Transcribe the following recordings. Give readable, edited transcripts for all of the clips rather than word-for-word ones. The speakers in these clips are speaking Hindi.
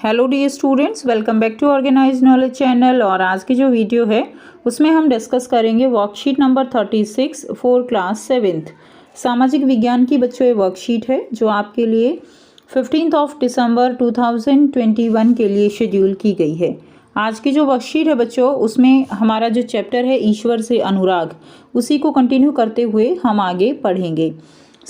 Hello dear students, welcome back to Organize Knowledge channel. और आज की जो वीडियो है उसमें हम डिस्कस करेंगे worksheet number 36 for class 7th सामाजिक विज्ञान की बच्चों ये वर्कशीट है जो आपके लिए 15 दिसंबर 2021 के लिए शेड्यूल की गई है। आज की जो वर्कशीट है बच्चों उसमें हमारा जो चैप्टर है ईश्वर से अनुराग, उसी को कंटिन्यू करते हुए हम आगे पढ़ेंगे।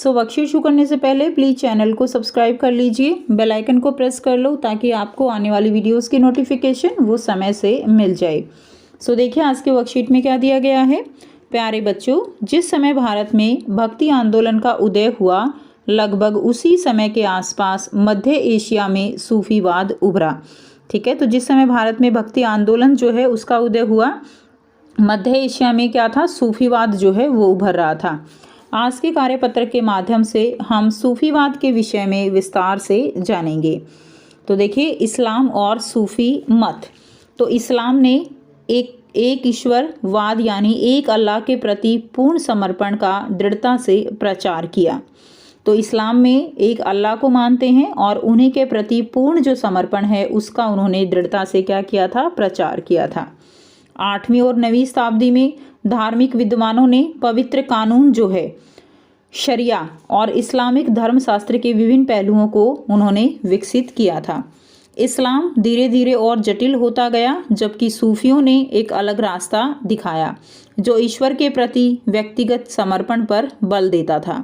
वर्कशीट शुरू करने से पहले प्लीज़ चैनल को सब्सक्राइब कर लीजिए, बेल आइकन को प्रेस कर लो ताकि आपको आने वाली वीडियोस की नोटिफिकेशन वो समय से मिल जाए। देखिए आज के वर्कशीट में क्या दिया गया है। प्यारे बच्चों, जिस समय भारत में भक्ति आंदोलन का उदय हुआ, लगभग उसी समय के आसपास मध्य एशिया में सूफीवाद उभरा। ठीक है, तो जिस समय भारत में भक्ति आंदोलन जो है उसका उदय हुआ, मध्य एशिया में क्या था, सूफीवाद जो है वो उभर रहा था। आज के कार्यपत्र के माध्यम से हम सूफीवाद के विषय में विस्तार से जानेंगे। तो देखिए, इस्लाम और सूफी मत। तो इस्लाम ने एक ईश्वरवाद यानी एक अल्लाह के प्रति पूर्ण समर्पण का दृढ़ता से प्रचार किया। तो इस्लाम में एक अल्लाह को मानते हैं और उन्हीं के प्रति पूर्ण जो समर्पण है उसका उन्होंने दृढ़ता से क्या किया था, प्रचार किया था। 8वीं और 9वीं शताब्दी में धार्मिक विद्वानों ने पवित्र कानून जो है शरिया और इस्लामिक धर्मशास्त्र के विभिन्न पहलुओं को उन्होंने विकसित किया था। इस्लाम धीरे धीरे और जटिल होता गया, जबकि सूफियों ने एक अलग रास्ता दिखाया जो ईश्वर के प्रति व्यक्तिगत समर्पण पर बल देता था।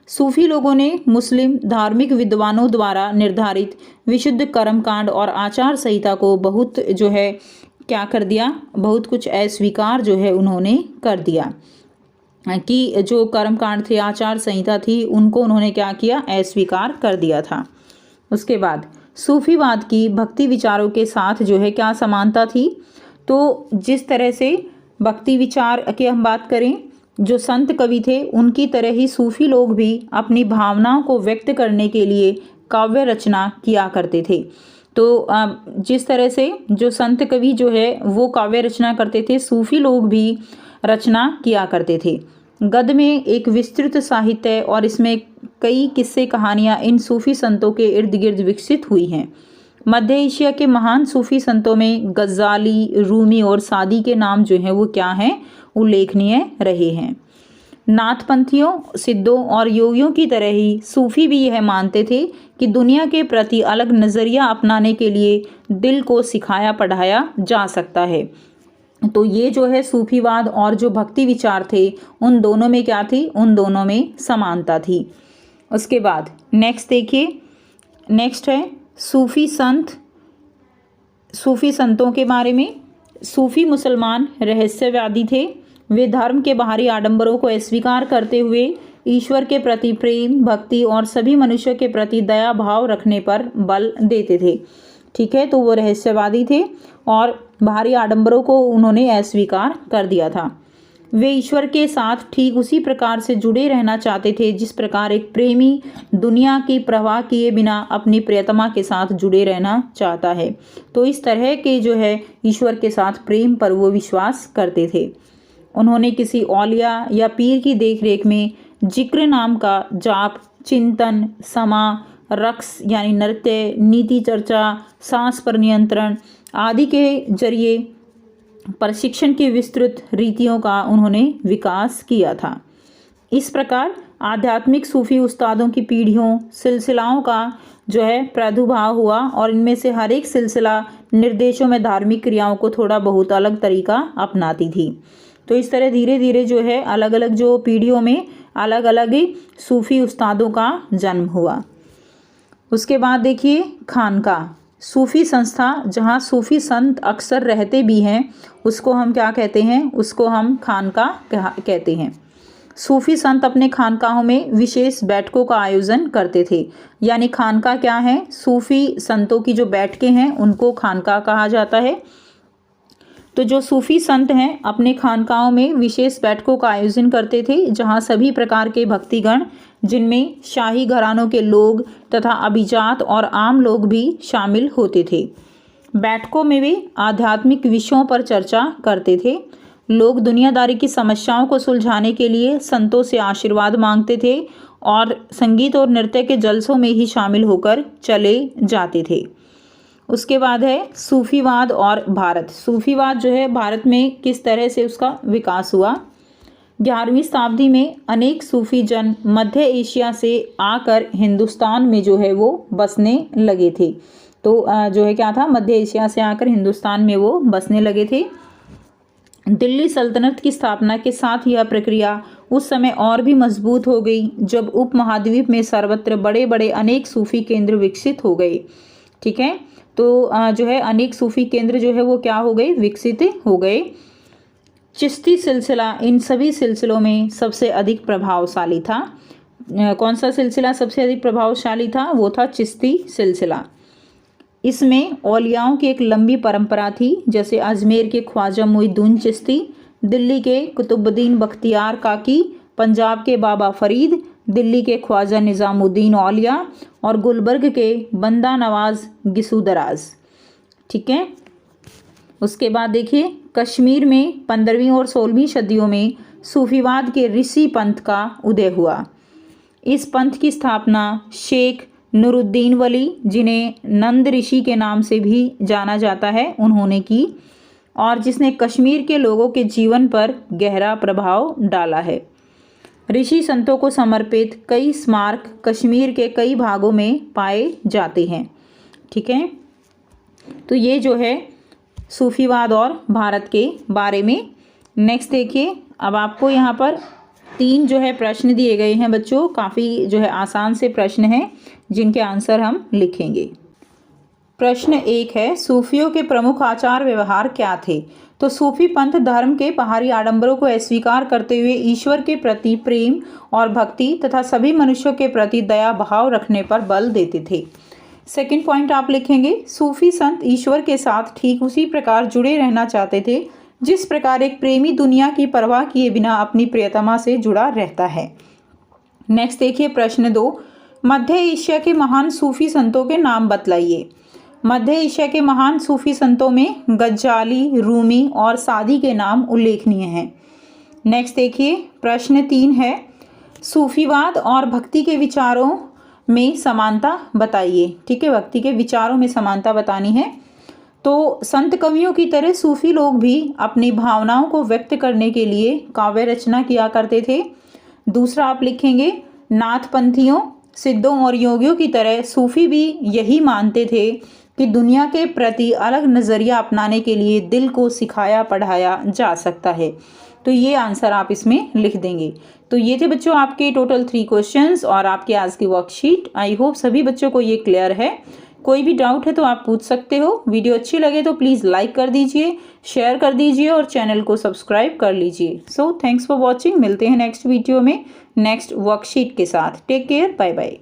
सूफी लोगों ने मुस्लिम धार्मिक विद्वानों द्वारा निर्धारित विशुद्ध कर्मकांड और आचार संहिता को बहुत जो है क्या कर दिया, बहुत कुछ अस्वीकार जो है उन्होंने कर दिया कि जो कर्मकांड थे, आचार संहिता थी, उनको उन्होंने क्या किया, अस्वीकार कर दिया था। उसके बाद सूफीवाद की भक्ति विचारों के साथ जो है क्या समानता थी। तो जिस तरह से भक्ति विचार की हम बात करें, जो संत कवि थे उनकी तरह ही सूफी लोग भी अपनी भावनाओं को व्यक्त करने के लिए काव्य रचना किया करते थे। तो जिस तरह से जो संत कवि जो है वो काव्य रचना करते थे, सूफी लोग भी रचना किया करते थे। गद्य में एक विस्तृत साहित्य और इसमें कई किस्से कहानियां इन सूफी संतों के इर्द गिर्द विकसित हुई हैं। मध्य एशिया के महान सूफी संतों में गज़ाली, रूमी और सादी के नाम जो हैं वो क्या हैं, उल्लेखनीय रहे हैं। नाथपंथियों, सिद्धों और योगियों की तरह ही सूफी भी यह मानते थे कि दुनिया के प्रति अलग नज़रिया अपनाने के लिए दिल को सिखाया पढ़ाया जा सकता है। तो ये जो है सूफीवाद और जो भक्ति विचार थे उन दोनों में क्या थी, उन दोनों में समानता थी। उसके बाद नेक्स्ट देखिए, नेक्स्ट है सूफी संत, सूफी संतों के बारे में। सूफी मुसलमान रहस्यवादी थे। वे धर्म के बाहरी आडंबरों को अस्वीकार करते हुए ईश्वर के प्रति प्रेम, भक्ति और सभी मनुष्यों के प्रति दया भाव रखने पर बल देते थे। ठीक है, तो वो रहस्यवादी थे और बाहरी आडंबरों को उन्होंने अस्वीकार कर दिया था। वे ईश्वर के साथ ठीक उसी प्रकार से जुड़े रहना चाहते थे जिस प्रकार एक प्रेमी दुनिया की परवाह किए बिना अपनी प्रियतमा के साथ जुड़े रहना चाहता है। तो इस तरह के जो है ईश्वर के साथ प्रेम पर वो विश्वास करते थे। उन्होंने किसी औलिया या पीर की देखरेख में जिक्र नाम का जाप, चिंतन, समा, रक्स यानी नृत्य, नीति चर्चा, सांस पर नियंत्रण आदि के जरिए प्रशिक्षण की विस्तृत रीतियों का उन्होंने विकास किया था। इस प्रकार आध्यात्मिक सूफी उस्तादों की पीढ़ियों सिलसिलाओं का जो है प्रादुर्भाव हुआ और इनमें से हर एक सिलसिला निर्देशों में धार्मिक क्रियाओं को थोड़ा बहुत अलग तरीका अपनाती थी। तो इस तरह धीरे धीरे जो है अलग अलग जो पीढ़ियों में अलग अलग सूफी उस्तादों का जन्म हुआ। उसके बाद देखिए खानका, सूफी संस्था जहाँ सूफी संत अक्सर रहते भी हैं उसको हम क्या कहते हैं, उसको हम खानका कहते हैं। सूफी संत अपने खानकाहों में विशेष बैठकों का आयोजन करते थे। यानी खानका क्या है, सूफी संतों की जो बैठकें हैं उनको खानका कहा जाता है। तो जो सूफी संत हैं अपने खानकाहों में विशेष बैठकों का आयोजन करते थे जहां सभी प्रकार के भक्तिगण, जिनमें शाही घरानों के लोग तथा अभिजात और आम लोग भी शामिल होते थे। बैठकों में वे आध्यात्मिक विषयों पर चर्चा करते थे। लोग दुनियादारी की समस्याओं को सुलझाने के लिए संतों से आशीर्वाद मांगते थे और संगीत और नृत्य के जलसों में ही शामिल होकर चले जाते थे। उसके बाद है सूफीवाद और भारत। सूफीवाद जो है भारत में किस तरह से उसका विकास हुआ। 11वीं शताब्दी में अनेक सूफी जन मध्य एशिया से आकर हिंदुस्तान में जो है वो बसने लगे थे। तो जो है क्या था, मध्य एशिया से आकर हिंदुस्तान में वो बसने लगे थे। दिल्ली सल्तनत की स्थापना के साथ यह प्रक्रिया उस समय और भी मजबूत हो गई जब उपमहाद्वीप में सर्वत्र बड़े बड़े अनेक सूफी केंद्र विकसित हो गए। ठीक है, तो जो है अनेक सूफी केंद्र जो है वो क्या हो गए, विकसित हो गए। चिश्ती सिलसिला इन सभी सिलसिलों में सबसे अधिक प्रभावशाली था। कौन सा सिलसिला सबसे अधिक प्रभावशाली था, वो था चिश्ती सिलसिला। इसमें औलियाओं की एक लंबी परंपरा थी, जैसे अजमेर के ख्वाजा मुइनुद्दीन चिश्ती, दिल्ली के कुतुबुद्दीन बख्तियार काकी, पंजाब के बाबा फरीद, दिल्ली के ख्वाजा निज़ामुद्दीन औलिया और गुलबर्ग के बंदा नवाज गिसूदराज। ठीक है, उसके बाद देखिए कश्मीर में 15वीं और 16वीं सदियों में सूफीवाद के ऋषि पंथ का उदय हुआ। इस पंथ की स्थापना शेख नूरुद्दीन वली, जिन्हें नंद ऋषि के नाम से भी जाना जाता है, उन्होंने की, और जिसने कश्मीर के लोगों के जीवन पर गहरा प्रभाव डाला है। ऋषि संतों को समर्पित कई स्मारक कश्मीर के कई भागों में पाए जाते हैं। ठीक है, तो ये जो है सूफीवाद और भारत के बारे में। नेक्स्ट देखिए, अब आपको यहाँ पर 3 जो है प्रश्न दिए गए हैं बच्चों, काफ़ी जो है आसान से प्रश्न हैं जिनके आंसर हम लिखेंगे। प्रश्न 1 है, सूफियों के प्रमुख आचार व्यवहार क्या थे। तो सूफी पंथ धर्म के बाहरी आडंबरों को अस्वीकार करते हुए ईश्वर के प्रति प्रेम और भक्ति तथा सभी मनुष्यों के प्रति दया भाव रखने पर बल देते थे। सेकंड पॉइंट आप लिखेंगे, सूफी संत ईश्वर के साथ ठीक उसी प्रकार जुड़े रहना चाहते थे जिस प्रकार एक प्रेमी दुनिया की परवाह किए बिना अपनी प्रियतमा से जुड़ा रहता है। नेक्स्ट देखिए प्रश्न 2, मध्य एशिया के महान सूफी संतों के नाम बतलाइए। मध्य एशिया के महान सूफी संतों में गज्जाली, रूमी और सादी के नाम उल्लेखनीय हैं। नेक्स्ट देखिए प्रश्न 3 है, सूफीवाद और भक्ति के विचारों में समानता बताइए। ठीक है, भक्ति के विचारों में समानता बतानी है। तो संत कवियों की तरह सूफी लोग भी अपनी भावनाओं को व्यक्त करने के लिए काव्य रचना किया करते थे। दूसरा आप लिखेंगे, नाथपंथियों, सिद्धों और योगियों की तरह सूफी भी यही मानते थे कि दुनिया के प्रति अलग नज़रिया अपनाने के लिए दिल को सिखाया पढ़ाया जा सकता है। तो ये आंसर आप इसमें लिख देंगे। तो ये थे बच्चों आपके टोटल 3 क्वेश्चंस और आपके आज की वर्कशीट। आई होप सभी बच्चों को ये क्लियर है। कोई भी डाउट है तो आप पूछ सकते हो। वीडियो अच्छी लगे तो प्लीज़ लाइक कर दीजिए, शेयर कर दीजिए और चैनल को सब्सक्राइब कर लीजिए। So thanks for watching. मिलते हैं नेक्स्ट वीडियो में नेक्स्ट वर्कशीट के साथ। Take care, bye bye.